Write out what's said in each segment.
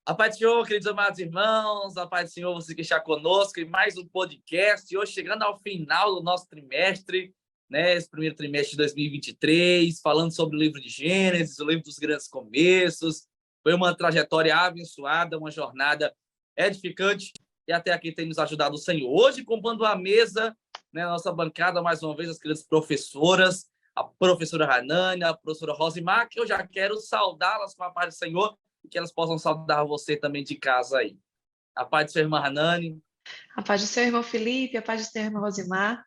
A paz do Senhor, queridos amados irmãos, a paz do Senhor, você que está conosco em mais um podcast. Hoje, chegando ao final do nosso trimestre, né, esse primeiro trimestre de 2023, falando sobre o livro de Gênesis, o livro dos grandes começos. Foi uma trajetória abençoada, uma jornada edificante, e até aqui tem nos ajudado o Senhor. Hoje, compondo a mesa, né, nossa bancada, mais uma vez, as queridas professoras, a professora Hanani, a professora Rosimar, que eu já quero saudá-las com a paz do Senhor, e que elas possam saudar você também de casa aí. A paz do seu irmão Hanani. A paz do seu irmão Felipe, a paz do seu irmão Rosimar.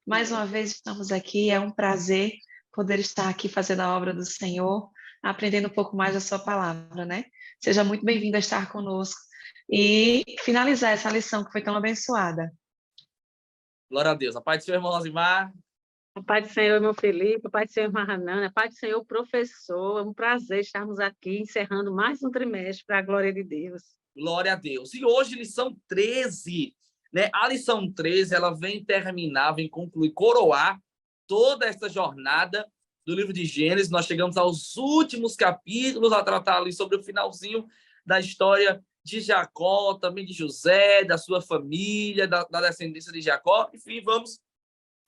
Mais uma vez estamos aqui, é um prazer poder estar aqui fazendo a obra do Senhor, aprendendo um pouco mais da sua palavra, né? Seja muito bem-vindo a estar conosco e finalizar essa lição que foi tão abençoada. Glória a Deus. A paz do seu irmão Rosimar. A paz do Senhor, irmão Felipe, a paz do Senhor, irmã Hanani, a paz do Senhor, professor. É um prazer estarmos aqui encerrando mais um trimestre para a glória de Deus. Glória a Deus. E hoje, lição 13, né? A lição 13, ela vem terminar, vem concluir, coroar toda essa jornada do livro de Gênesis. Nós chegamos aos últimos capítulos a tratar ali sobre o finalzinho da história de Jacó, também de José, da sua família, da descendência de Jacó. Enfim, vamos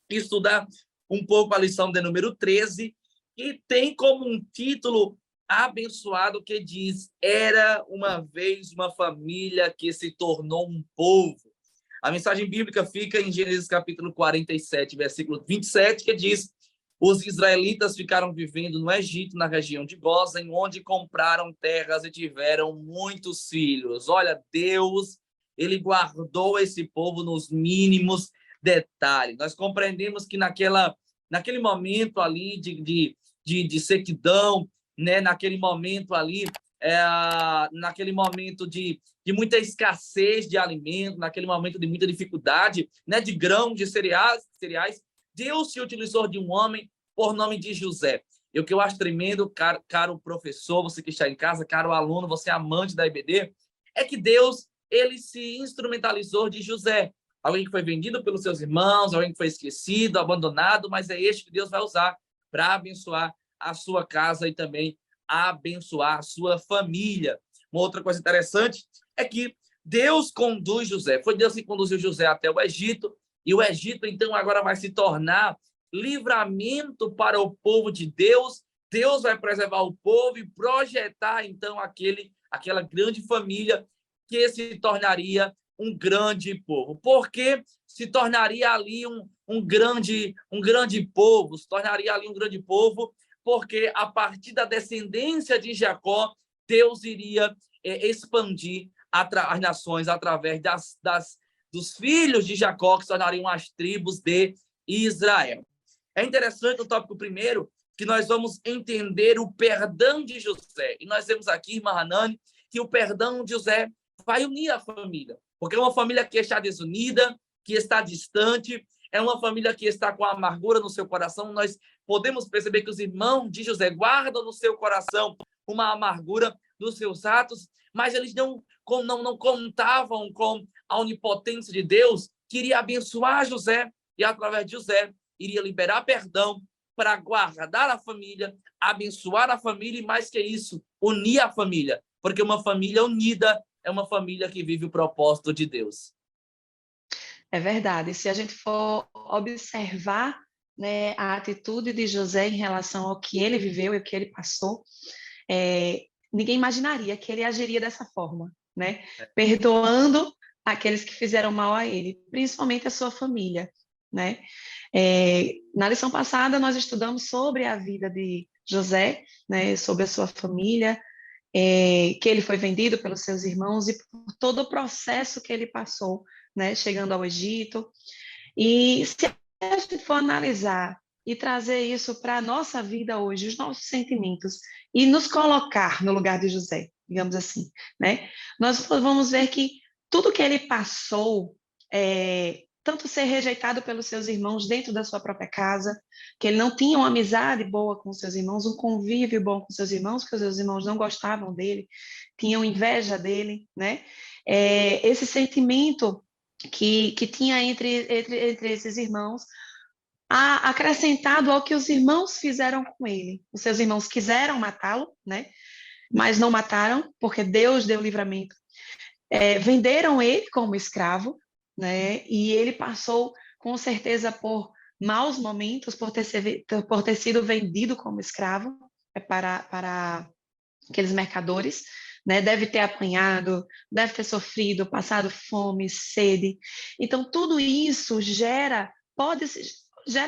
estudar um pouco a lição de número 13, que tem como um título abençoado que diz: era uma vez uma família que se tornou um povo. A mensagem bíblica fica em Gênesis capítulo 47, versículo 27, que diz: os israelitas ficaram vivendo no Egito, na região de Gósen, onde compraram terras e tiveram muitos filhos. Olha, Deus, ele guardou esse povo nos mínimos detalhes. Nós compreendemos que naquele momento ali de sequidão, né? Naquele momento ali, naquele momento de muita escassez de alimento, naquele momento de muita dificuldade, né? De grãos, de cereais, Deus se utilizou de um homem por nome de José. E o que eu acho tremendo, caro professor, você que está em casa, caro aluno, você amante da IBD, é que Deus, ele se instrumentalizou de José. Alguém que foi vendido pelos seus irmãos, alguém que foi esquecido, abandonado, mas é este que Deus vai usar para abençoar a sua casa e também abençoar a sua família. Uma outra coisa interessante é que Deus conduz José. Foi Deus que conduziu José até o Egito, e o Egito, então, agora vai se tornar livramento para o povo de Deus. Deus vai preservar o povo e projetar, então, aquela grande família que se tornaria um grande povo. Porque se tornaria ali um grande povo, se tornaria ali um grande povo, porque a partir da descendência de Jacó, Deus iria expandir as nações através dos filhos de Jacó, que se tornariam as tribos de Israel. É interessante o tópico primeiro, que nós vamos entender o perdão de José. E nós vemos aqui, irmã Hanani, que o perdão de José vai unir a família, porque é uma família que está desunida, que está distante, é uma família que está com a amargura no seu coração. Nós podemos perceber que os irmãos de José guardam no seu coração uma amargura dos seus atos, mas eles não contavam com a onipotência de Deus, que iria abençoar José, e através de José iria liberar perdão para guardar a família, abençoar a família e, mais que isso, unir a família, porque uma família unida é uma família que vive o propósito de Deus. É verdade. Se a gente for observar, né, a atitude de José em relação ao que ele viveu e o que ele passou, ninguém imaginaria que ele agiria dessa forma, né? Perdoando aqueles que fizeram mal a ele, principalmente a sua família, né? Na lição passada, nós estudamos sobre a vida de José, né, sobre a sua família, que ele foi vendido pelos seus irmãos e por todo o processo que ele passou, né, chegando ao Egito. E se a gente for analisar e trazer isso para a nossa vida hoje, os nossos sentimentos, e nos colocar no lugar de José, digamos assim, né, nós vamos ver que tudo que ele passou, tanto ser rejeitado pelos seus irmãos dentro da sua própria casa, que ele não tinha uma amizade boa com seus irmãos, um convívio bom com seus irmãos, porque os seus irmãos não gostavam dele, tinham inveja dele, né? Esse sentimento que tinha entre esses irmãos, acrescentado ao que os irmãos fizeram com ele. Os seus irmãos quiseram matá-lo, né? mas não mataram, porque Deus deu livramento. Venderam ele como escravo, né? E ele passou, com certeza, por maus momentos, por ter sido vendido como escravo para aqueles mercadores, né? Deve ter apanhado, deve ter sofrido, passado fome, sede. Então, tudo isso gera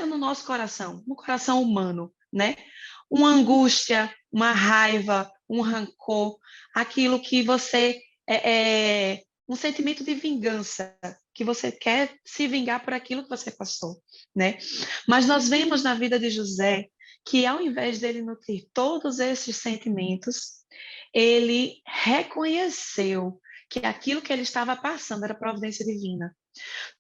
no nosso coração, no coração humano, né? Uma angústia, uma raiva, um rancor, aquilo que você um sentimento de vingança, que você quer se vingar por aquilo que você passou, né? Mas nós vemos na vida de José que ao invés dele nutrir todos esses sentimentos, ele reconheceu que aquilo que ele estava passando era providência divina.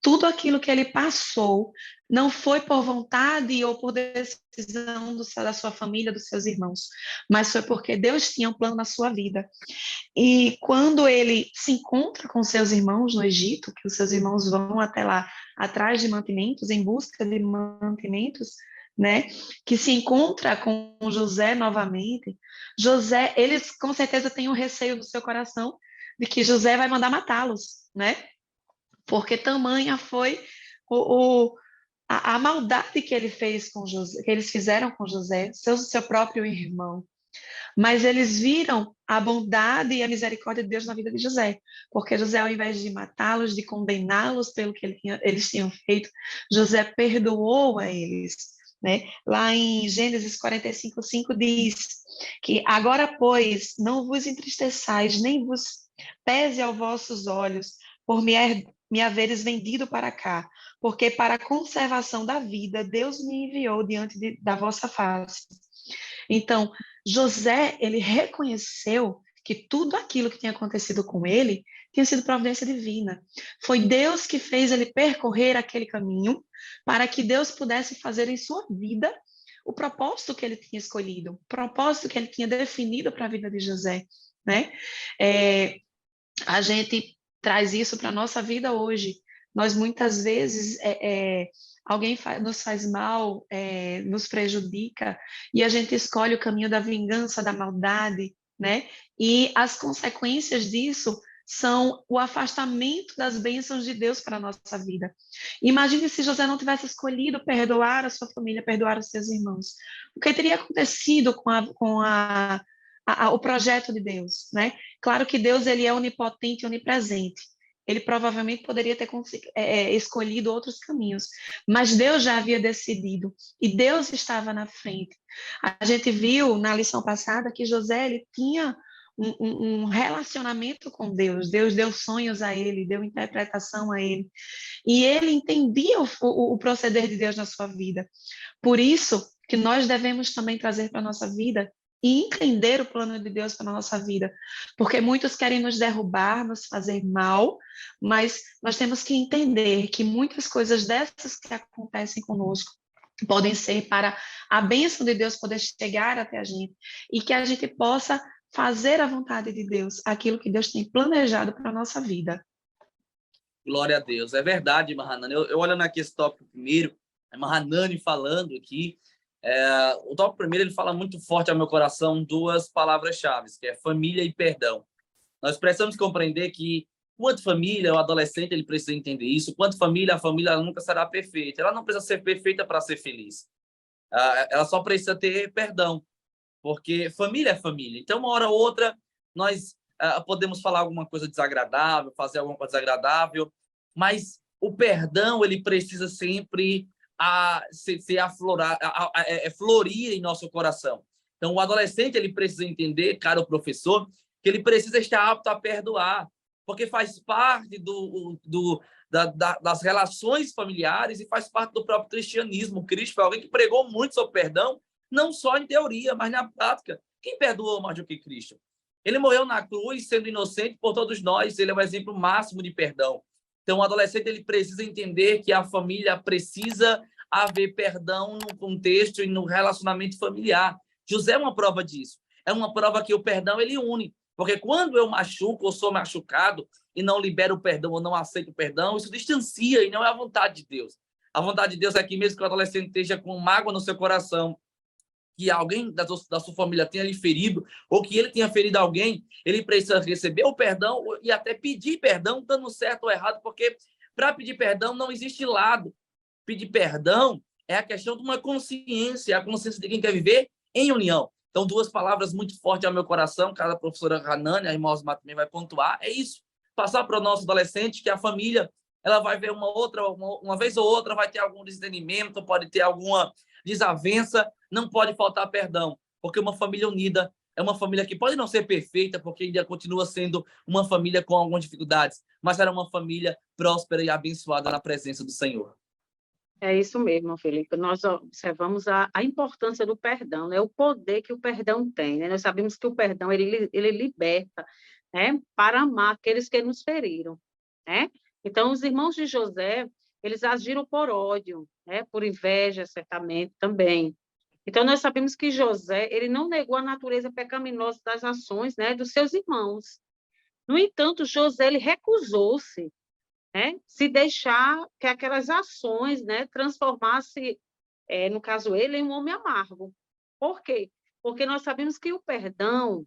Tudo aquilo que ele passou não foi por vontade ou por decisão da sua família, dos seus irmãos, mas foi porque Deus tinha um plano na sua vida. E quando ele se encontra com seus irmãos no Egito, que os seus irmãos vão até lá atrás de mantimentos, em busca de mantimentos, né? Que se encontra com José novamente. José, eles com certeza têm um receio no seu coração de que José vai mandar matá-los, né? Porque tamanha foi a maldade que ele fez com José, que eles fizeram com José, seu próprio irmão. Mas eles viram a bondade e a misericórdia de Deus na vida de José, porque José, ao invés de matá-los, de condená-los pelo que eles tinham feito, José perdoou a eles. Né? Lá em Gênesis 45:5 diz que agora, pois, não vos entristeçais, nem vos pese aos vossos olhos por me haveres vendido para cá, porque para a conservação da vida Deus me enviou diante da vossa face. Então, José, ele reconheceu que tudo aquilo que tinha acontecido com ele tinha sido providência divina. Foi Deus que fez ele percorrer aquele caminho para que Deus pudesse fazer em sua vida o propósito que ele tinha escolhido, o propósito que ele tinha definido para a vida de José, né? A gente traz isso para a nossa vida hoje. Nós muitas vezes alguém nos faz mal, nos prejudica, e a gente escolhe o caminho da vingança, da maldade, né? E as consequências disso são o afastamento das bênçãos de Deus para a nossa vida. Imagine se José não tivesse escolhido perdoar a sua família, perdoar os seus irmãos. O que teria acontecido com o projeto de Deus, né? Claro que Deus ele é onipotente e onipresente. Ele provavelmente poderia ter escolhido outros caminhos, mas Deus já havia decidido e Deus estava na frente. A gente viu na lição passada que José ele tinha um relacionamento com Deus. Deus deu sonhos a ele, deu interpretação a ele, e ele entendia o proceder de Deus na sua vida. Por isso que nós devemos também trazer para a nossa vida e entender o plano de Deus para a nossa vida, porque muitos querem nos derrubar, nos fazer mal, mas nós temos que entender que muitas coisas dessas que acontecem conosco podem ser para a bênção de Deus poder chegar até a gente e que a gente possa fazer a vontade de Deus, aquilo que Deus tem planejado para a nossa vida. Glória a Deus. É verdade, Mahanani. Eu olhando aqui esse tópico primeiro, é Mahanani falando aqui, o tópico primeiro ele fala muito forte ao meu coração duas palavras-chave, que é família e perdão. Nós precisamos compreender que, quanto família, o adolescente ele precisa entender isso, quanto família, a família ela nunca será perfeita. Ela não precisa ser perfeita para ser feliz. Ela só precisa ter perdão, porque família é família. Então, uma hora ou outra, nós podemos falar alguma coisa desagradável, fazer alguma coisa desagradável, mas o perdão ele precisa sempre florir em nosso coração. Então, o adolescente ele precisa entender, caro professor, que ele precisa estar apto a perdoar, porque faz parte das relações familiares e faz parte do próprio cristianismo. Cristo foi alguém que pregou muito sobre perdão, não só em teoria, mas na prática. Quem perdoou mais do que Cristo? Ele morreu na cruz, sendo inocente por todos nós. Ele é o exemplo máximo de perdão. Então, o adolescente ele precisa entender que a família precisa haver perdão no contexto e no relacionamento familiar. José é uma prova disso. É uma prova que o perdão ele une. Porque quando eu machuco ou sou machucado e não libero o perdão ou não aceito o perdão, isso distancia e não é a vontade de Deus. A vontade de Deus é que mesmo que o adolescente esteja com mágoa no seu coração, que alguém da sua família tenha lhe ferido, ou que ele tenha ferido alguém, ele precisa receber o perdão e até pedir perdão, dando certo ou errado, porque para pedir perdão não existe lado. Pedir perdão é a questão de uma consciência, a consciência de quem quer viver em união. Então, duas palavras muito fortes ao meu coração, cada professora Hanani, a irmã Osmar também vai pontuar, é isso. Passar para o nosso adolescente que a família ela vai ver uma vez ou outra, vai ter algum desentendimento, pode ter alguma desavença, não pode faltar perdão, porque uma família unida é uma família que pode não ser perfeita, porque ainda continua sendo uma família com algumas dificuldades, mas era uma família próspera e abençoada na presença do Senhor. É isso mesmo, Felipe. Nós observamos a importância do perdão, né? O poder que o perdão tem, né? Nós sabemos que o perdão ele liberta, né? Para amar aqueles que nos feriram, né? Então, os irmãos de José, eles agiram por ódio, né? Por inveja, certamente, também. Então, nós sabemos que José, ele não negou a natureza pecaminosa das ações, né? Dos seus irmãos. No entanto, José, ele recusou-se, né? Se deixar que aquelas ações, né, transformasse, no caso ele, em um homem amargo. Por quê? Porque nós sabemos que o perdão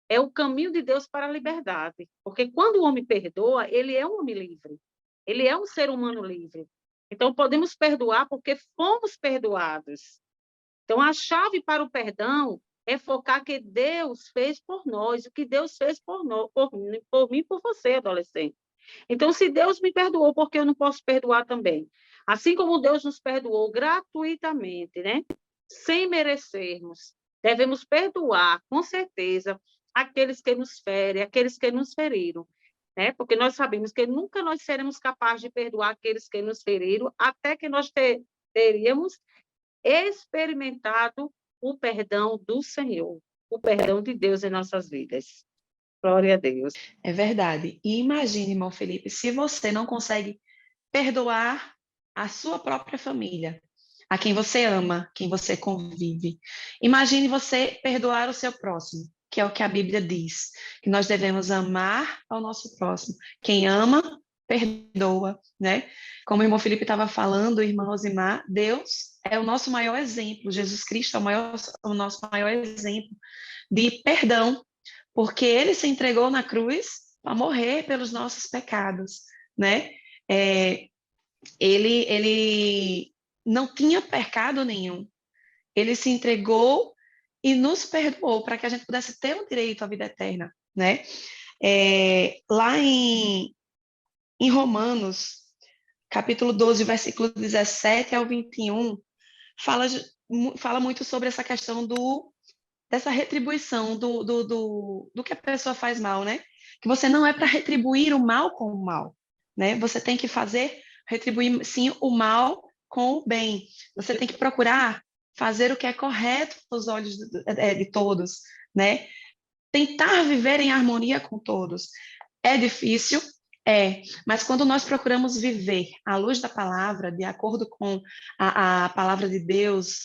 é o caminho de Deus para a liberdade. Porque quando o homem perdoa, ele é um homem livre. Ele é um ser humano livre. Então, podemos perdoar porque fomos perdoados. Então, a chave para o perdão é focar que Deus fez por nós, o que Deus fez por mim e por você, adolescente. Então, se Deus me perdoou, por que eu não posso perdoar também? Assim como Deus nos perdoou gratuitamente, né? Sem merecermos, devemos perdoar, com certeza, aqueles que nos ferem, aqueles que nos feriram, né? Porque nós sabemos que nunca nós seremos capazes de perdoar aqueles que nos feriram, até que nós teríamos experimentado o perdão do Senhor, o perdão de Deus em nossas vidas. Glória a Deus. É verdade. E imagine, irmão Felipe, se você não consegue perdoar a sua própria família, a quem você ama, quem você convive. Imagine você perdoar o seu próximo, que é o que a Bíblia diz, que nós devemos amar ao nosso próximo. Quem ama, perdoa, né? Como o irmão Felipe estava falando, irmão Osimar, Deus é o nosso maior exemplo, Jesus Cristo é o nosso maior exemplo de perdão, porque ele se entregou na cruz para morrer pelos nossos pecados, né? Ele não tinha pecado nenhum. Ele se entregou e nos perdoou para que a gente pudesse ter o direito à vida eterna, né? Lá em Romanos, capítulo 12, versículo 17 ao 21, fala muito sobre essa questão dessa retribuição do que a pessoa faz mal, né? Que você não é para retribuir o mal com o mal, né? Você tem que retribuir, sim, o mal com o bem. Você tem que procurar fazer o que é correto aos olhos de todos, né? Tentar viver em harmonia com todos. É difícil, mas quando nós procuramos viver à luz da palavra, de acordo com a palavra de Deus,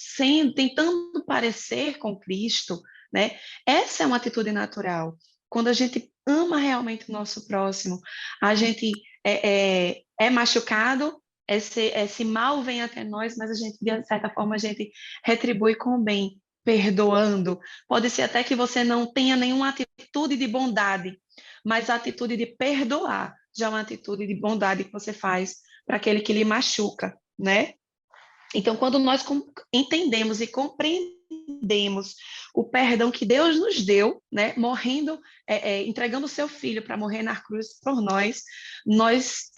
tentando parecer com Cristo, né? Essa é uma atitude natural. Quando a gente ama realmente o nosso próximo, a gente é machucado, esse mal vem até nós, mas a gente, de certa forma, a gente retribui com o bem, perdoando. Pode ser até que você não tenha nenhuma atitude de bondade, mas a atitude de perdoar já é uma atitude de bondade que você faz para aquele que lhe machuca, né? Então, quando nós entendemos e compreendemos o perdão que Deus nos deu, né, morrendo, entregando o seu filho para morrer na cruz por nós, nós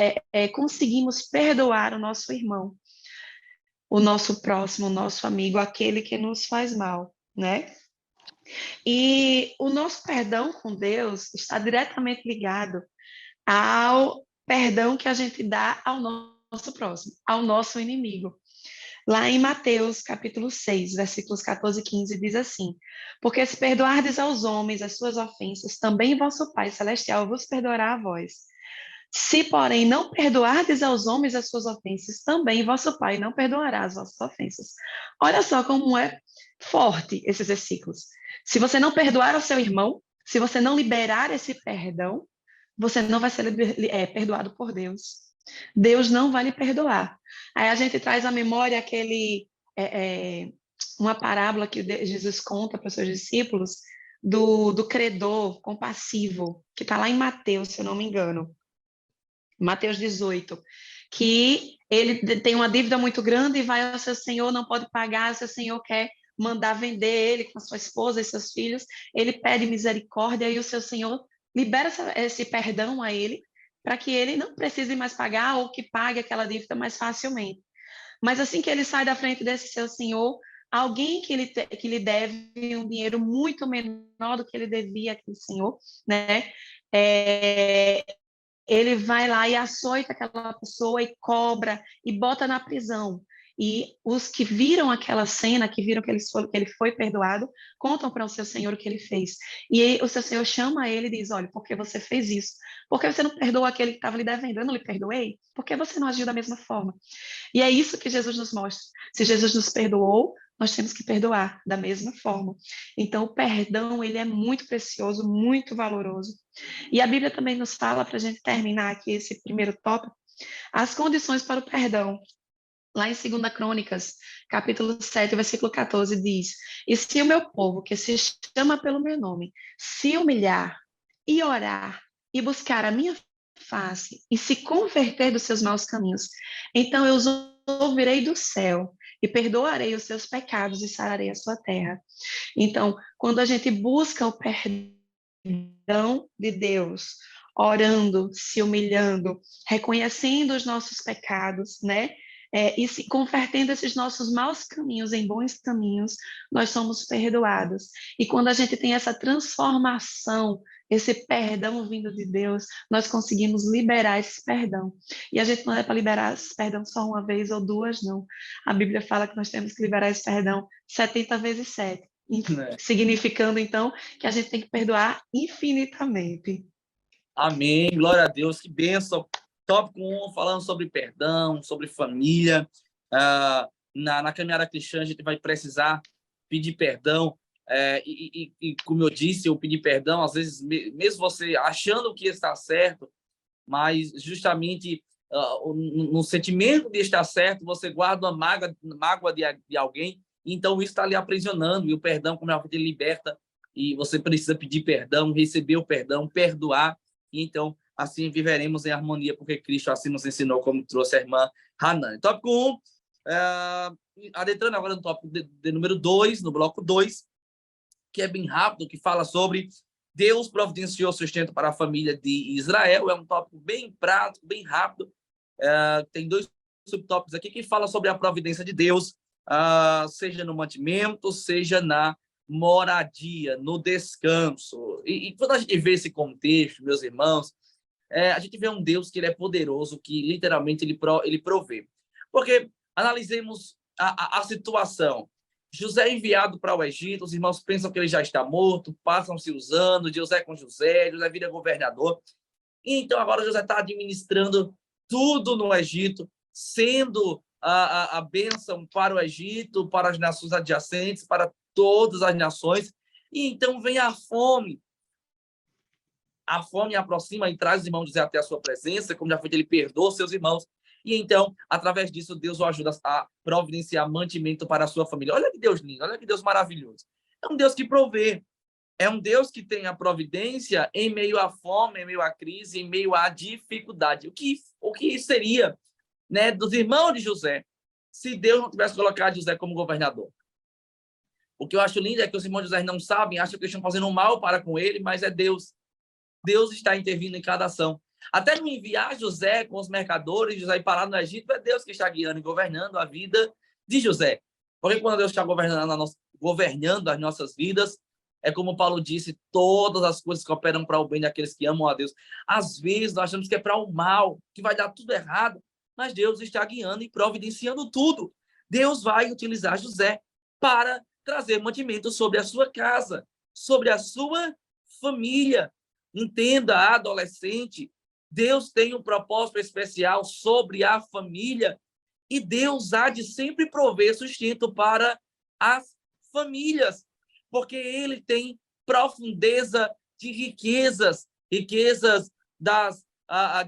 conseguimos perdoar o nosso irmão, o nosso próximo, o nosso amigo, aquele que nos faz mal, né? E o nosso perdão com Deus está diretamente ligado ao perdão que a gente dá ao nosso próximo, ao nosso inimigo. Lá em Mateus, capítulo 6, versículos 14 e 15, diz assim: porque se perdoardes aos homens as suas ofensas, também vosso Pai Celestial vos perdoará a vós. Se, porém, não perdoardes aos homens as suas ofensas, também vosso Pai não perdoará as vossas ofensas. Olha só como é forte esses versículos. Se você não perdoar ao seu irmão, se você não liberar esse perdão, você não vai ser perdoado por Deus. Deus não vai lhe perdoar. Aí a gente traz à memória uma parábola que Jesus conta para os seus discípulos do credor compassivo, que está lá em Mateus, se eu não me engano, Mateus 18, que ele tem uma dívida muito grande e vai ao seu senhor, não pode pagar, o seu senhor quer mandar vender ele com a sua esposa e seus filhos, ele pede misericórdia e o seu senhor libera esse perdão a ele, para que ele não precise mais pagar ou que pague aquela dívida mais facilmente. Mas assim que ele sai da frente desse seu senhor, alguém que lhe deve um dinheiro muito menor do que ele devia àquele senhor, né? Ele vai lá e açoita aquela pessoa e cobra e bota na prisão. E os que viram aquela cena, que viram que ele foi perdoado, contam para o seu senhor o que ele fez. E o seu senhor chama ele e diz: olha, por que você fez isso? Por que você não perdoou aquele que estava lhe devendo? Eu não lhe perdoei? Por que você não agiu da mesma forma? E é isso que Jesus nos mostra. Se Jesus nos perdoou, nós temos que perdoar da mesma forma. Então, o perdão, ele é muito precioso, muito valoroso. E a Bíblia também nos fala, para a gente terminar aqui esse primeiro tópico, as condições para o perdão. Lá em 2 Crônicas, capítulo 7, versículo 14, diz: e se o meu povo, que se chama pelo meu nome, se humilhar e orar e buscar a minha face e se converter dos seus maus caminhos, então eu os ouvirei do céu e perdoarei os seus pecados e sararei a sua terra. Então, quando a gente busca o perdão de Deus, orando, se humilhando, reconhecendo os nossos pecados, né? E se convertendo esses nossos maus caminhos em bons caminhos, nós somos perdoados. E quando a gente tem essa transformação, esse perdão vindo de Deus, nós conseguimos liberar esse perdão. E a gente não é para liberar esse perdão só uma vez ou duas, não. A Bíblia fala que nós temos que liberar esse perdão 70 vezes 7. Significando, então, que a gente tem que perdoar infinitamente. Amém, glória a Deus, que bênção. Tópico 1, falando sobre perdão, sobre família. Na caminhada cristã, a gente vai precisar pedir perdão. E como eu disse, eu pedir perdão, às vezes, mesmo você achando que está certo, mas justamente no sentimento de estar certo, você guarda uma mágoa de alguém, então isso está lhe aprisionando. E o perdão, como ele liberta, e você precisa pedir perdão, receber o perdão, perdoar. E então, assim viveremos em harmonia, porque Cristo assim nos ensinou, como trouxe a irmã Hanan. Tópico 1, adentrando agora no tópico de número 2, no bloco 2, que é bem rápido, que fala sobre Deus providenciou sustento para a família de Israel. É um tópico bem prático, bem rápido. Tem 2 subtópicos aqui que falam sobre a providência de Deus, seja no mantimento, seja na moradia, no descanso. E quando a gente vê esse contexto, meus irmãos, a gente vê um Deus que ele é poderoso, que literalmente ele provê. Porque analisemos a situação. José é enviado para o Egito, os irmãos pensam que ele já está morto, passam-se os anos, José com José vira governador. E então agora José está administrando tudo no Egito, sendo a bênção para o Egito, para as nações adjacentes, para todas as nações. E então vem a fome. A fome aproxima e traz os irmãos José até a sua presença, como já foi, ele perdoa seus irmãos. E então, através disso, Deus o ajuda a providenciar mantimento para a sua família. Olha que Deus lindo, olha que Deus maravilhoso. É um Deus que provê. É um Deus que tem a providência em meio à fome, em meio à crise, em meio à dificuldade. O que seria, né, dos irmãos de José se Deus não tivesse colocado José como governador? O que eu acho lindo é que os irmãos de José não sabem, acham que estão fazendo mal para com ele, mas é Deus. Deus está intervindo em cada ação. Até no enviar José com os mercadores, José parar no Egito, é Deus que está guiando e governando a vida de José. Porque quando Deus está governando as nossas vidas, é como Paulo disse, todas as coisas que operam para o bem daqueles que amam a Deus. Às vezes nós achamos que é para o mal, que vai dar tudo errado, mas Deus está guiando e providenciando tudo. Deus vai utilizar José para trazer mantimento sobre a sua casa, sobre a sua família. Entenda, adolescente, Deus tem um propósito especial sobre a família e Deus há de sempre prover sustento para as famílias, porque ele tem profundeza de riquezas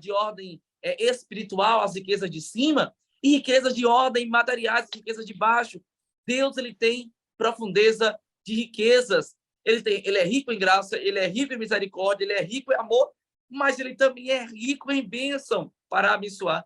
de ordem espiritual, as riquezas de cima, e riquezas de ordem materiais, riquezas de baixo. Deus ele tem profundeza de riquezas. Ele é rico em graça, ele é rico em misericórdia, ele é rico em amor, mas ele também é rico em bênção para abençoar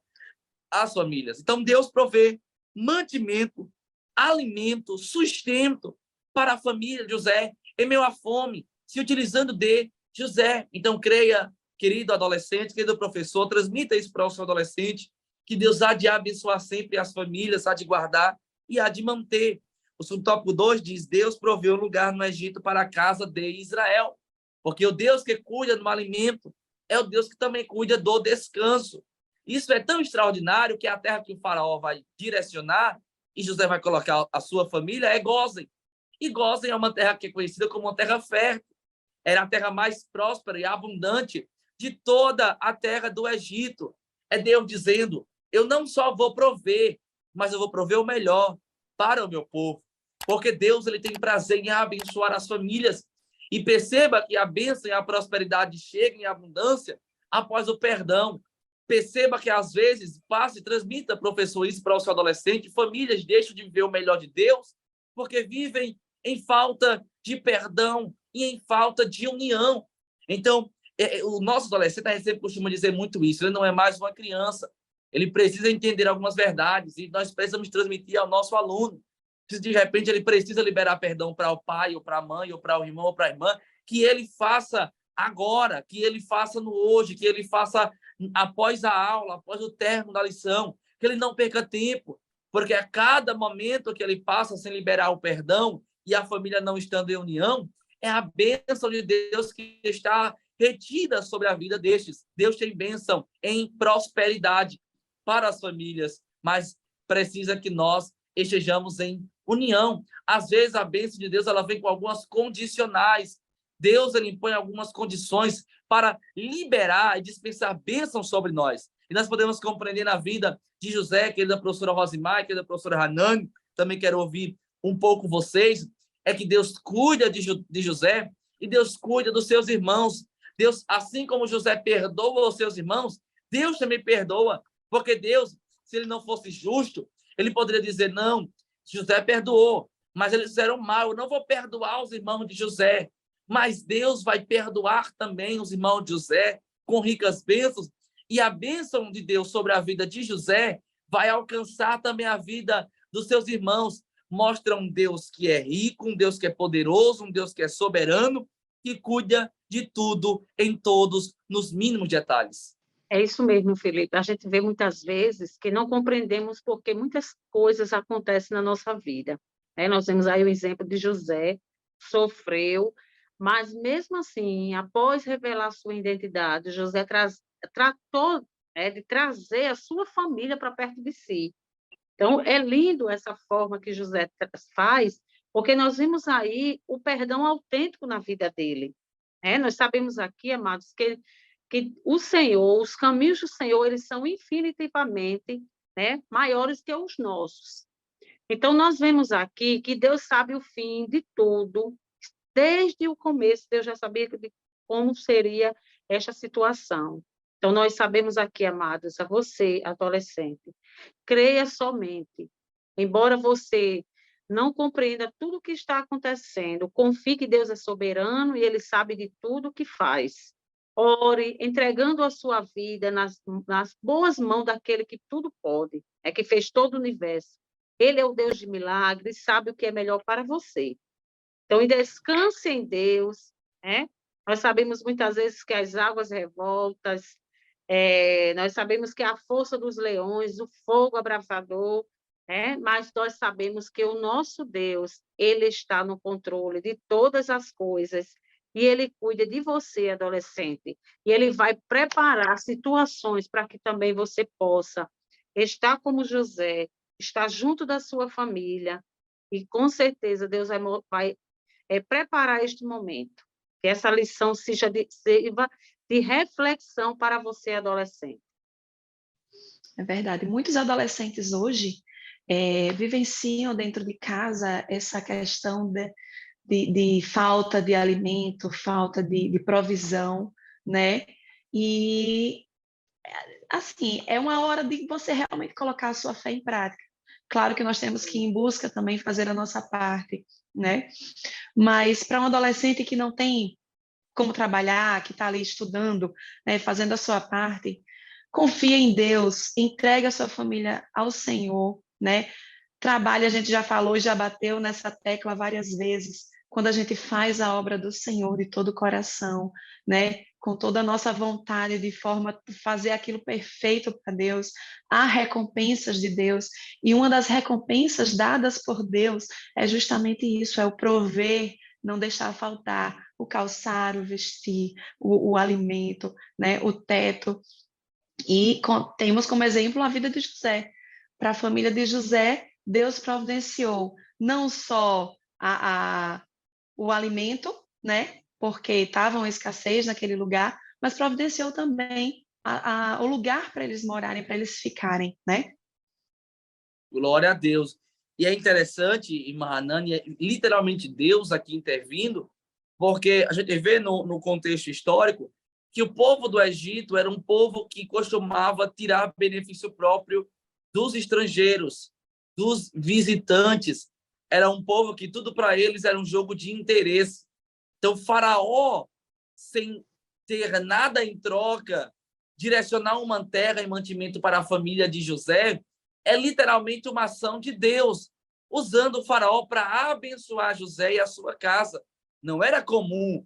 as famílias. Então, Deus provê mantimento, alimento, sustento para a família de José em meio à fome, se utilizando de José. Então, creia, querido adolescente, querido professor, transmita isso para o seu adolescente, que Deus há de abençoar sempre as famílias, há de guardar e há de manter. O subtópico 2 diz: Deus proveu um lugar no Egito para a casa de Israel. Porque o Deus que cuida do alimento é o Deus que também cuida do descanso. Isso é tão extraordinário que a terra que o faraó vai direcionar e José vai colocar a sua família é Gósen. E Gósen é uma terra que é conhecida como uma terra fértil. Era a terra mais próspera e abundante de toda a terra do Egito. É Deus dizendo: eu não só vou prover, mas eu vou prover o melhor para o meu povo. Porque Deus ele tem prazer em abençoar as famílias. E perceba que a bênção e a prosperidade chegam em abundância após o perdão. Perceba que, às vezes, passe e transmita, professor, isso para o seu adolescente, famílias deixam de viver o melhor de Deus porque vivem em falta de perdão e em falta de união. Então, o nosso adolescente, a gente sempre costuma dizer muito isso, ele não é mais uma criança, ele precisa entender algumas verdades e nós precisamos transmitir ao nosso aluno. Se de repente ele precisa liberar perdão para o pai, ou para a mãe, ou para o irmão, ou para a irmã, que ele faça agora, que ele faça no hoje, que ele faça após a aula, após o término da lição, que ele não perca tempo, porque a cada momento que ele passa sem liberar o perdão e a família não estando em união, é a bênção de Deus que está retida sobre a vida destes. Deus tem bênção em prosperidade para as famílias, mas precisa que nós estejamos em união. Às vezes a bênção de Deus ela vem com algumas condicionais. Deus ele impõe algumas condições para liberar e dispensar bênção sobre nós. E nós podemos compreender na vida de José, querida professora Rosimar, querida professora Hanani, também quero ouvir um pouco vocês, é que Deus cuida de José e Deus cuida dos seus irmãos. Deus, assim como José perdoa os seus irmãos, Deus também perdoa, porque Deus, se ele não fosse justo, ele poderia dizer: não, José perdoou, mas eles fizeram mal, eu não vou perdoar os irmãos de José. Mas Deus vai perdoar também os irmãos de José com ricas bênçãos, e a bênção de Deus sobre a vida de José vai alcançar também a vida dos seus irmãos. Mostra um Deus que é rico, um Deus que é poderoso, um Deus que é soberano, que cuida de tudo, em todos, nos mínimos detalhes. É isso mesmo, Felipe. A gente vê muitas vezes que não compreendemos porque muitas coisas acontecem na nossa vida. Nós temos aí o exemplo de José, sofreu, mas mesmo assim, após revelar sua identidade, José tratou de trazer a sua família para perto de si. Então, é lindo essa forma que José faz, porque nós vimos aí o perdão autêntico na vida dele. Nós sabemos aqui, amados, que o Senhor, os caminhos do Senhor, eles são infinitivamente maiores que os nossos. Então, nós vemos aqui que Deus sabe o fim de tudo. Desde o começo, Deus já sabia de como seria esta situação. Então, nós sabemos aqui, amados, a você, adolescente, creia somente. Embora você não compreenda tudo o que está acontecendo, confie que Deus é soberano e Ele sabe de tudo o que faz. Ore, entregando a sua vida nas boas mãos daquele que tudo pode, que fez todo o universo. Ele é o Deus de milagres, sabe o que é melhor para você. Então, descanse em Deus. Nós sabemos muitas vezes que as águas revoltas, nós sabemos que a força dos leões, o fogo abrasador, mas nós sabemos que o nosso Deus, Ele está no controle de todas as coisas e Ele cuida de você, adolescente. E Ele vai preparar situações para que também você possa estar como José, estar junto da sua família e, com certeza, Deus vai preparar este momento. Que essa lição sirva de reflexão para você, adolescente. É verdade. Muitos adolescentes hoje vivenciam dentro de casa essa questão de falta de alimento, falta de provisão, né? E, assim, é uma hora de você realmente colocar a sua fé em prática. Claro que nós temos que ir em busca também fazer a nossa parte, né? Mas para um adolescente que não tem como trabalhar, que está ali estudando, né, fazendo a sua parte, confia em Deus, entrega a sua família ao Senhor, né? Trabalho, a gente já falou e já bateu nessa tecla várias vezes. Quando a gente faz a obra do Senhor de todo o coração, né? Com toda a nossa vontade, de forma a fazer aquilo perfeito para Deus, há recompensas de Deus. E uma das recompensas dadas por Deus é justamente isso, é o prover, não deixar faltar o calçar, o vestir, o alimento, né? O teto. E temos como exemplo a vida de José. Para a família de José, Deus providenciou não só o alimento, né? Porque estava uma escassez naquele lugar, mas providenciou também o lugar para eles morarem, para eles ficarem, né? Glória a Deus. E é interessante, Mahanani, é literalmente Deus aqui intervindo, porque a gente vê no contexto histórico que o povo do Egito era um povo que costumava tirar benefício próprio dos estrangeiros, dos visitantes. Era um povo que tudo para eles era um jogo de interesse. Então, Faraó, sem ter nada em troca, direcionar uma terra e mantimento para a família de José, é literalmente uma ação de Deus, usando o Faraó para abençoar José e a sua casa. Não era comum,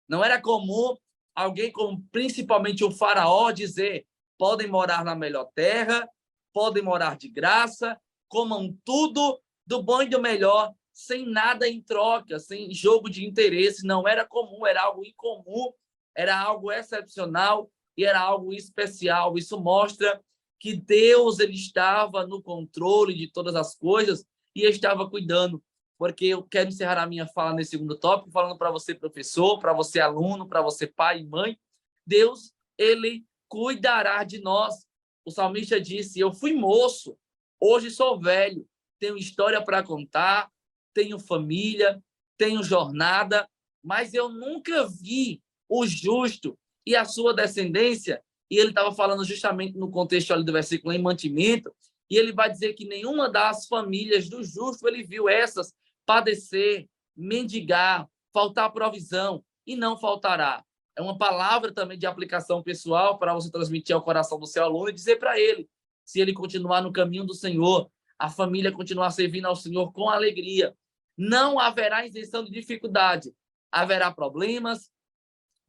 não era comum alguém como principalmente o Faraó dizer: podem morar na melhor terra, podem morar de graça, comam tudo do bom e do melhor, sem nada em troca, sem jogo de interesse. Não era comum, era algo incomum, era algo excepcional e era algo especial. Isso mostra que Deus ele estava no controle de todas as coisas e estava cuidando. Porque eu quero encerrar a minha fala nesse segundo tópico, falando para você, professor, para você, aluno, para você, pai e mãe. Deus, ele cuidará de nós. O salmista disse: eu fui moço, hoje sou velho, tenho história para contar, tenho família, tenho jornada, mas eu nunca vi o justo e a sua descendência. E ele estava falando justamente no contexto ali do versículo em mantimento, e ele vai dizer que nenhuma das famílias do justo ele viu essas padecer, mendigar, faltar provisão, e não faltará. É uma palavra também de aplicação pessoal para você transmitir ao coração do seu aluno e dizer para ele, se ele continuar no caminho do Senhor, a família continuar servindo ao Senhor com alegria, não haverá isenção de dificuldade, haverá problemas,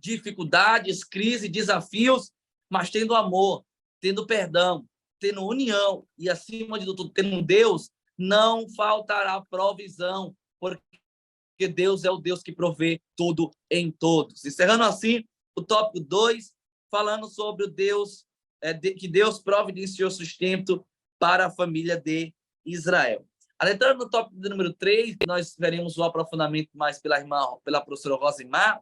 dificuldades, crise, desafios, mas tendo amor, tendo perdão, tendo união e, acima de tudo, tendo um Deus, não faltará provisão, porque Deus é o Deus que provê tudo em todos. Encerrando assim o tópico 2, falando sobre o Deus, que Deus providenciou sustento para a família de Israel. Entrando no tópico número 3, nós veremos o aprofundamento mais pela professora Rosimar.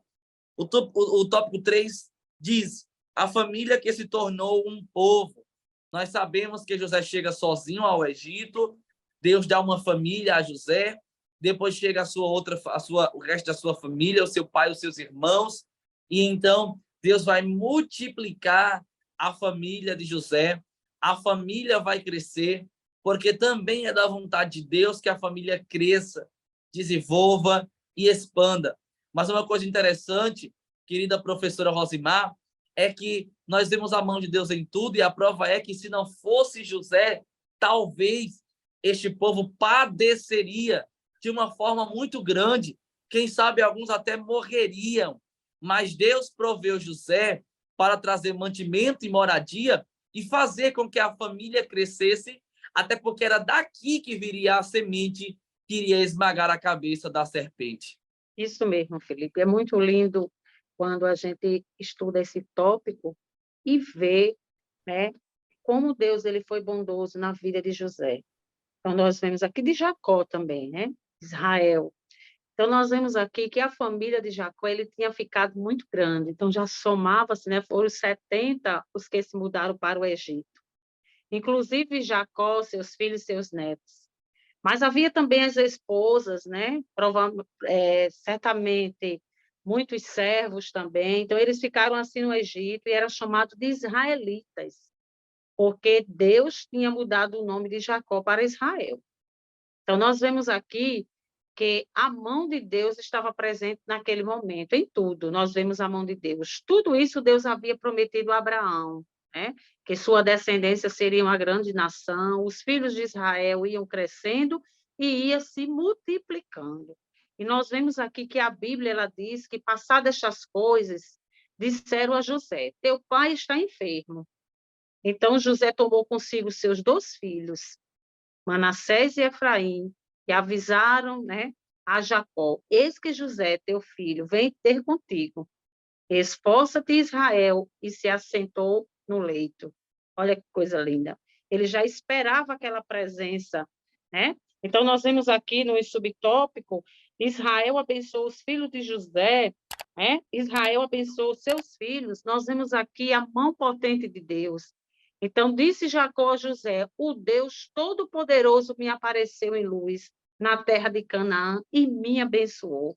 O tópico 3 diz: a família que se tornou um povo. Nós sabemos que José chega sozinho ao Egito, Deus dá uma família a José, depois chega o resto da sua família, o seu pai, os seus irmãos, e então Deus vai multiplicar a família de José, a família vai crescer, porque também é da vontade de Deus que a família cresça, desenvolva e expanda. Mas uma coisa interessante, querida professora Rosimar, é que nós vemos a mão de Deus em tudo, e a prova é que se não fosse José, talvez este povo padeceria de uma forma muito grande. Quem sabe alguns até morreriam. Mas Deus proveu José para trazer mantimento e moradia e fazer com que a família crescesse, até porque era daqui que viria a semente que iria esmagar a cabeça da serpente. Isso mesmo, Felipe. É muito lindo quando a gente estuda esse tópico e vê, né, como Deus ele foi bondoso na vida de José. Então, nós vemos aqui de Jacó também, né? Israel. Então, nós vemos aqui que a família de Jacó ele tinha ficado muito grande. Então, já somava-se, né? Foram 70 os que se mudaram para o Egito. Inclusive Jacó, seus filhos e seus netos. Mas havia também as esposas, né? Certamente muitos servos também. Então, eles ficaram assim no Egito e eram chamados de israelitas. porque Deus tinha mudado o nome de Jacó para Israel. Então, nós vemos aqui que a mão de Deus estava presente naquele momento, em tudo. Nós vemos a mão de Deus. Tudo isso Deus havia prometido a Abraão, né? Que sua descendência seria uma grande nação, os filhos de Israel iam crescendo e ia se multiplicando. E nós vemos aqui que a Bíblia ela diz que, passadas estas coisas, disseram a José: teu pai está enfermo. Então José tomou consigo seus 2 filhos, Manassés e Efraim, que avisaram, né, a Jacó: eis que José, teu filho, vem ter contigo. Esforça-te, Israel, e se assentou no leito. Olha que coisa linda. Ele já esperava aquela presença, né? Então, nós vemos aqui no subtópico: Israel abençoou os filhos de José, né? Israel abençoou os seus filhos. Nós vemos aqui a mão potente de Deus. Então, disse Jacó a José: o Deus Todo-Poderoso me apareceu em luz na terra de Canaã e me abençoou.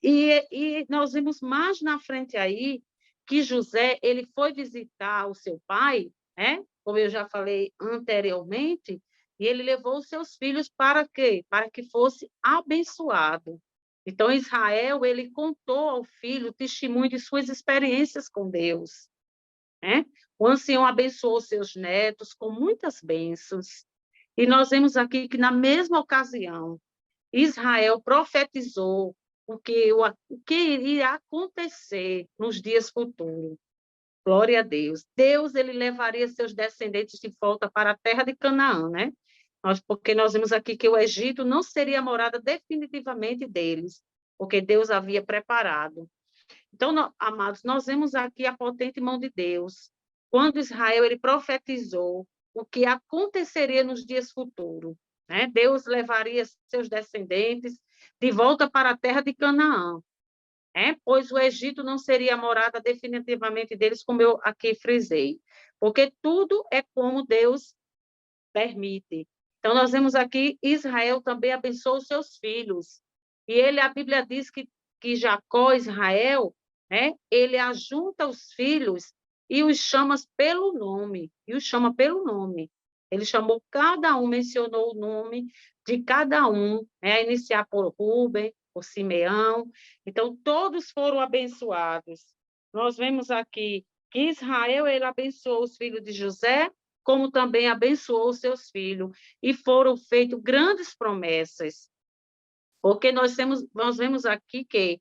E nós vimos mais na frente aí que José ele foi visitar o seu pai, né? Como eu já falei anteriormente, e ele levou os seus filhos para quê? Para que fosse abençoado. Então, Israel, ele contou ao filho o testemunho de suas experiências com Deus, né? O ancião abençoou seus netos com muitas bênçãos. E nós vemos aqui que, na mesma ocasião, Israel profetizou o que iria acontecer nos dias futuros. Glória a Deus. Deus ele levaria seus descendentes de volta para a terra de Canaã, né? Porque nós vemos aqui que o Egito não seria a morada definitivamente deles, porque Deus havia preparado. Então, amados, nós vemos aqui a potente mão de Deus, quando Israel ele profetizou o que aconteceria nos dias futuros, né? Deus levaria seus descendentes de volta para a terra de Canaã, né? Pois o Egito não seria a morada definitivamente deles, como eu aqui frisei, porque tudo é como Deus permite. Então, nós vemos aqui, Israel também abençoou os seus filhos, e a Bíblia diz que Jacó, Israel, né, ele ajunta os filhos e os chama pelo nome, Ele chamou cada um, mencionou o nome de cada um, né, a iniciar por Rúben, por Simeão. Então, todos foram abençoados. Nós vemos aqui que Israel, ele abençoou os filhos de José, como também abençoou os seus filhos, e foram feitas grandes promessas. Porque nós vemos aqui que,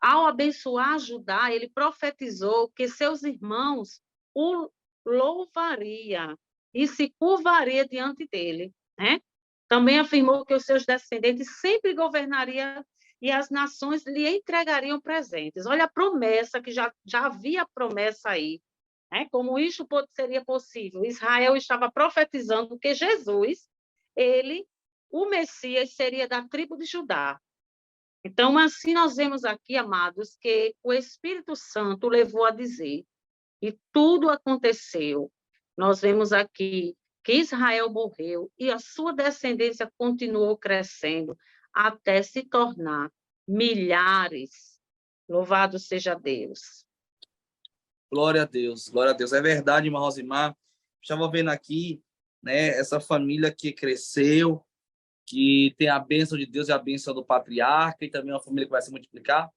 ao abençoar Judá, ele profetizou que seus irmãos o louvaria e se curvaria diante dele, né? Também afirmou que os seus descendentes sempre governariam e as nações lhe entregariam presentes. Olha a promessa, que já havia promessa aí, né? Como isso seria possível? Israel estava profetizando que Jesus, o Messias, seria da tribo de Judá. Então, assim nós vemos aqui, amados, que o Espírito Santo levou a dizer, e tudo aconteceu. Nós vemos aqui que Israel morreu e a sua descendência continuou crescendo até se tornar milhares. Louvado seja Deus. Glória a Deus, glória a Deus. É verdade, irmã Rosimar. Estava vendo aqui, né, essa família que cresceu, que tem a bênção de Deus e a bênção do patriarca, e também uma família que vai se multiplicar.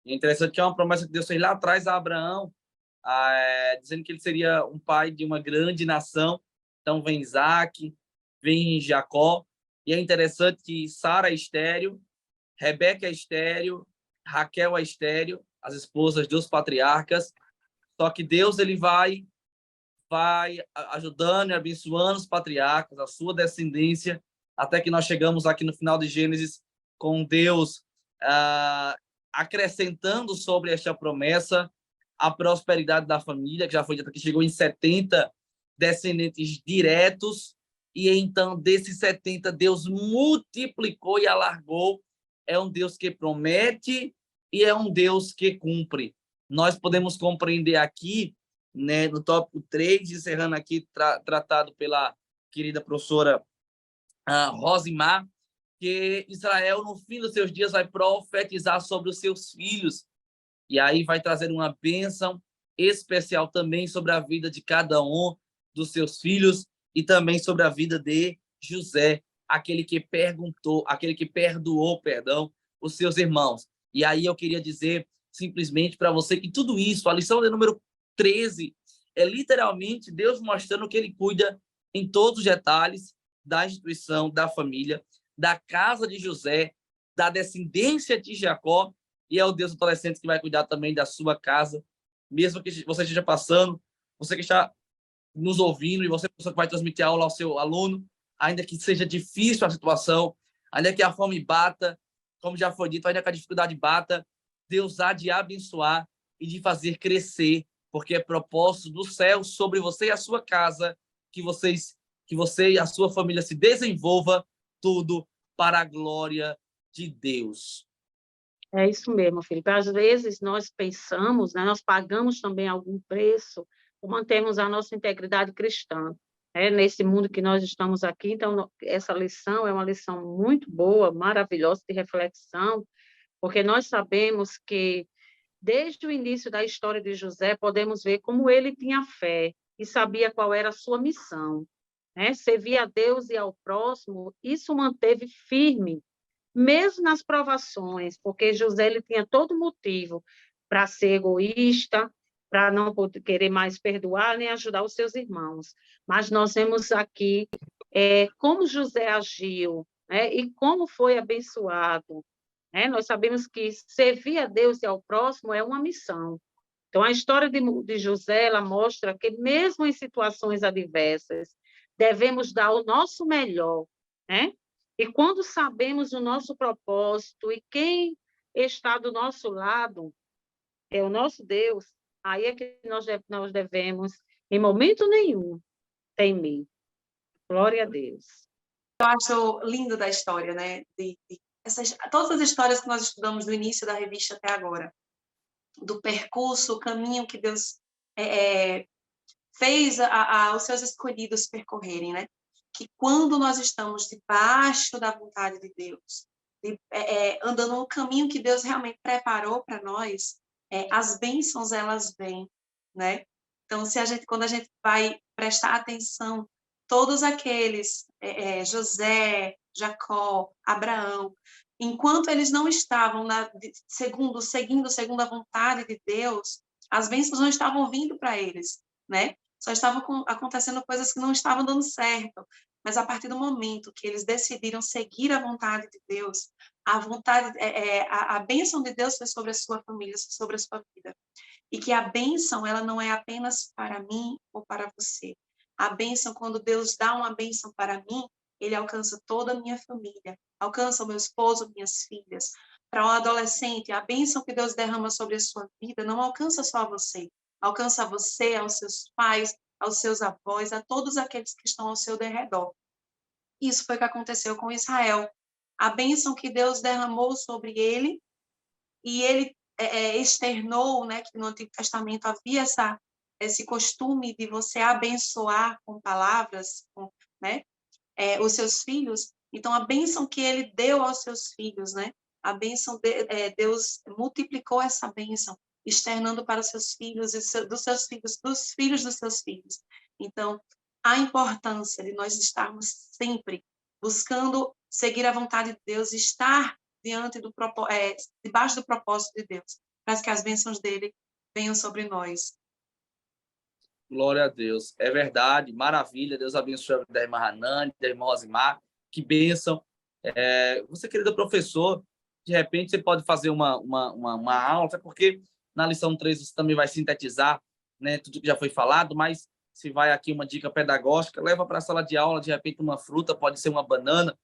E é interessante que é uma promessa que Deus fez lá atrás a Abraão, dizendo que ele seria um pai de uma grande nação. Então vem Isaac, vem Jacó, e é interessante que Sara é estéril, Rebeca é estéril, Raquel é estéril, as esposas dos patriarcas. Só que Deus ele vai ajudando e abençoando os patriarcas, a sua descendência, até que nós chegamos aqui no final de Gênesis com Deus acrescentando sobre esta promessa a prosperidade da família, que já foi dito que chegou em 70 descendentes diretos, e então desses 70 Deus multiplicou e alargou. É um Deus que promete e é um Deus que cumpre. Nós podemos compreender aqui, né, no tópico 3, encerrando aqui, tratado pela querida professora Rosimar, que Israel, no fim dos seus dias, vai profetizar sobre os seus filhos. E aí vai trazer uma bênção especial também sobre a vida de cada um, dos seus filhos e também sobre a vida de José, aquele que perdoou, perdão, os seus irmãos. E aí eu queria dizer simplesmente para você que tudo isso, a lição de número 13, é literalmente Deus mostrando que ele cuida em todos os detalhes da instituição, da família, da casa de José, da descendência de Jacó, e é o Deus adolescente que vai cuidar também da sua casa, mesmo que você esteja passando, você que está nos ouvindo e você que vai transmitir a aula ao seu aluno, ainda que seja difícil a situação, ainda que a fome bata, como já foi dito, ainda que a dificuldade bata, Deus há de abençoar e de fazer crescer, porque é propósito do céu sobre você e a sua casa, que você e a sua família se desenvolva, tudo para a glória de Deus. É isso mesmo, Felipe. Às vezes nós pensamos, né, nós pagamos também algum preço por mantermos a nossa integridade cristã, né, nesse mundo que nós estamos aqui. Então, essa lição é uma lição muito boa, maravilhosa de reflexão, porque nós sabemos que, desde o início da história de José, podemos ver como ele tinha fé e sabia qual era a sua missão, né? Servir a Deus e ao próximo, isso manteve firme mesmo nas provações, porque José ele tinha todo motivo para ser egoísta, para não poder, querer mais perdoar nem ajudar os seus irmãos. Mas nós vemos aqui como José agiu, né, e como foi abençoado. Né? Nós sabemos que servir a Deus e ao próximo é uma missão. Então, a história de José ela mostra que, mesmo em situações adversas, devemos dar o nosso melhor, né? E quando sabemos o nosso propósito e quem está do nosso lado é o nosso Deus, aí é que nós devemos, em momento nenhum, temer. Glória a Deus. Eu acho lindo da história, né? Todas as histórias que nós estudamos do início da revista até agora, do percurso, o caminho que Deus fez aos seus escolhidos percorrerem, né? Que quando nós estamos debaixo da vontade de Deus, andando no caminho que Deus realmente preparou para nós, as bênçãos elas vêm, né? Então, quando a gente vai prestar atenção, todos aqueles, José, Jacó, Abraão, enquanto eles não estavam seguindo a vontade de Deus, as bênçãos não estavam vindo para eles, né? Só estavam acontecendo coisas que não estavam dando certo. Mas a partir do momento que eles decidiram seguir a vontade de Deus, a bênção de Deus foi sobre a sua família, sobre a sua vida. E que a bênção, ela não é apenas para mim ou para você. A bênção, quando Deus dá uma bênção para mim, ele alcança toda a minha família, alcança o meu esposo, minhas filhas. Para um adolescente, a bênção que Deus derrama sobre a sua vida não alcança só você, alcança você, aos seus pais, aos seus avós, a todos aqueles que estão ao seu derredor. Isso foi o que aconteceu com Israel. A bênção que Deus derramou sobre ele, e ele externou, né, que no Antigo Testamento havia esse costume de você abençoar com palavras, né, os seus filhos. Então, a bênção que ele deu aos seus filhos, né, a bênção Deus multiplicou essa bênção, externando para os seus filhos e dos seus filhos, dos filhos dos seus filhos. Então, a importância de nós estarmos sempre buscando seguir a vontade de Deus, estar debaixo do propósito de Deus, para que as bênçãos dele venham sobre nós. Glória a Deus. É verdade, maravilha. Deus abençoe a vida da irmã Hanani, da irmã Rosimar. Que bênção. Você, querido professor, de repente você pode fazer uma aula, até porque na lição 3 você também vai sintetizar, né, tudo que já foi falado, mas se vai aqui uma dica pedagógica, leva para a sala de aula, de repente, uma fruta, pode ser uma banana,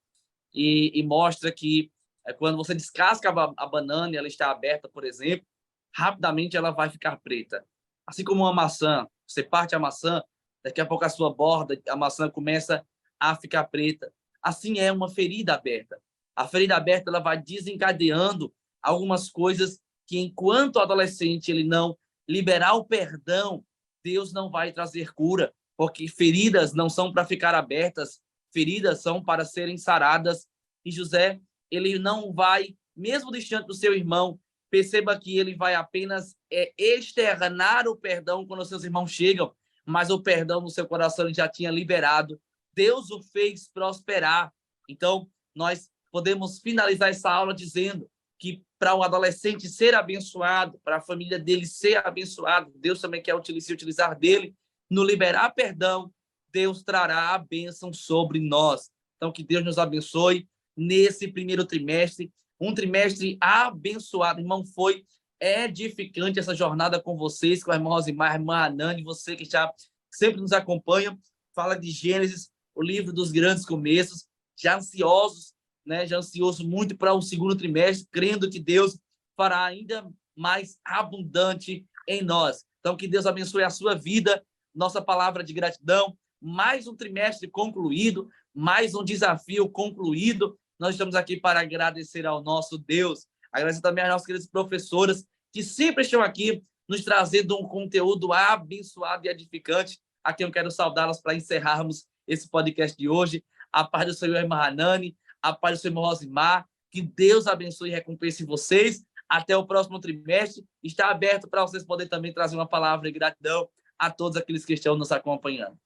e mostra que quando você descasca a banana e ela está aberta, por exemplo, rapidamente ela vai ficar preta. Assim como uma maçã, você parte a maçã, daqui a pouco a sua borda, a maçã começa a ficar preta. Assim é uma ferida aberta. A ferida aberta ela vai desencadeando algumas coisas que, enquanto o adolescente ele não liberar o perdão, Deus não vai trazer cura, porque feridas não são para ficar abertas, feridas são para serem saradas. E José, ele não vai, mesmo distante do seu irmão, perceba que ele vai apenas externar o perdão quando os seus irmãos chegam, mas o perdão no seu coração ele já tinha liberado. Deus o fez prosperar. Então, nós podemos finalizar essa aula dizendo que para o adolescente ser abençoado, para a família dele ser abençoado, Deus também quer se utilizar dele no liberar perdão. Deus trará a bênção sobre nós. Então, que Deus nos abençoe nesse primeiro trimestre, um trimestre abençoado. Irmão, foi edificante essa jornada com vocês, com a irmã Rosimar, a irmã Anani, você que já sempre nos acompanha, fala de Gênesis, o livro dos grandes começos, já ansiosos, né? Já ansioso muito para o segundo trimestre, crendo que Deus fará ainda mais abundante em nós. Então, que Deus abençoe a sua vida, nossa palavra de gratidão, mais um trimestre concluído, mais um desafio concluído. Nós estamos aqui para agradecer ao nosso Deus, agradecer também às nossas queridas professoras, que sempre estão aqui nos trazendo um conteúdo abençoado e edificante, a quem eu quero saudá-las para encerrarmos esse podcast de hoje. A paz do Senhor, irmã Hanani, a paz do Senhor, irmã Rosimar, que Deus abençoe e recompense vocês. Até o próximo trimestre. Está aberto para vocês poderem também trazer uma palavra de gratidão a todos aqueles que estão nos acompanhando.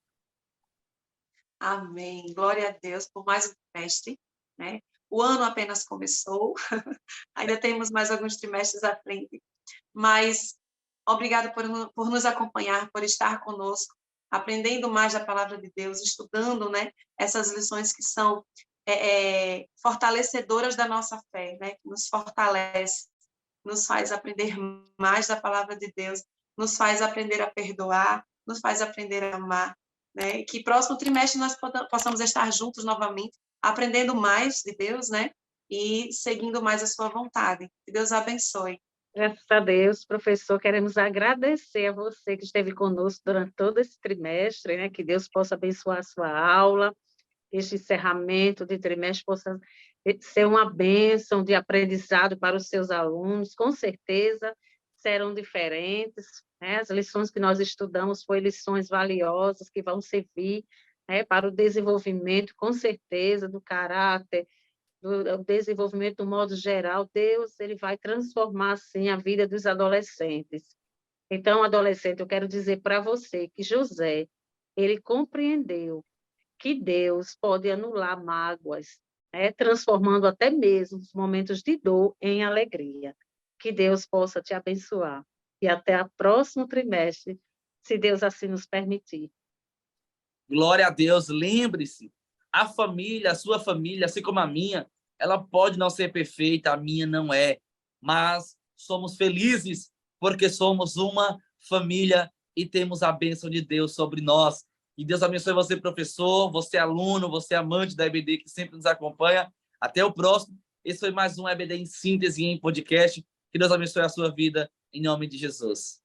Amém. Glória a Deus por mais um trimestre, né? O ano apenas começou, ainda temos mais alguns trimestres à frente, mas obrigado por nos acompanhar, por estar conosco, aprendendo mais da palavra de Deus, estudando, né, essas lições que são fortalecedoras da nossa fé, né, que nos fortalece, nos faz aprender mais da palavra de Deus, nos faz aprender a perdoar, nos faz aprender a amar, né? Que próximo trimestre nós possamos estar juntos novamente, aprendendo mais de Deus, né? E seguindo mais a sua vontade. Que Deus abençoe. Graças a Deus, professor, queremos agradecer a você que esteve conosco durante todo esse trimestre, né? Que Deus possa abençoar a sua aula, este encerramento de trimestre possa ser uma bênção de aprendizado para os seus alunos, com certeza serão diferentes, né? As lições que nós estudamos foram lições valiosas que vão servir, né, para o desenvolvimento, com certeza, do caráter, do desenvolvimento do modo geral. Deus ele vai transformar, sim, a vida dos adolescentes. Então, adolescente, eu quero dizer para você que José, ele compreendeu que Deus pode anular mágoas, né, transformando até mesmo os momentos de dor em alegria. Que Deus possa te abençoar. E até o próximo trimestre, se Deus assim nos permitir. Glória a Deus. Lembre-se, a família, a sua família, assim como a minha, ela pode não ser perfeita, a minha não é, mas somos felizes porque somos uma família e temos a bênção de Deus sobre nós. E Deus abençoe você, professor, você aluno, você amante da EBD que sempre nos acompanha. Até o próximo. Esse foi mais um EBD em síntese em podcast. Que Deus abençoe a sua vida, em nome de Jesus.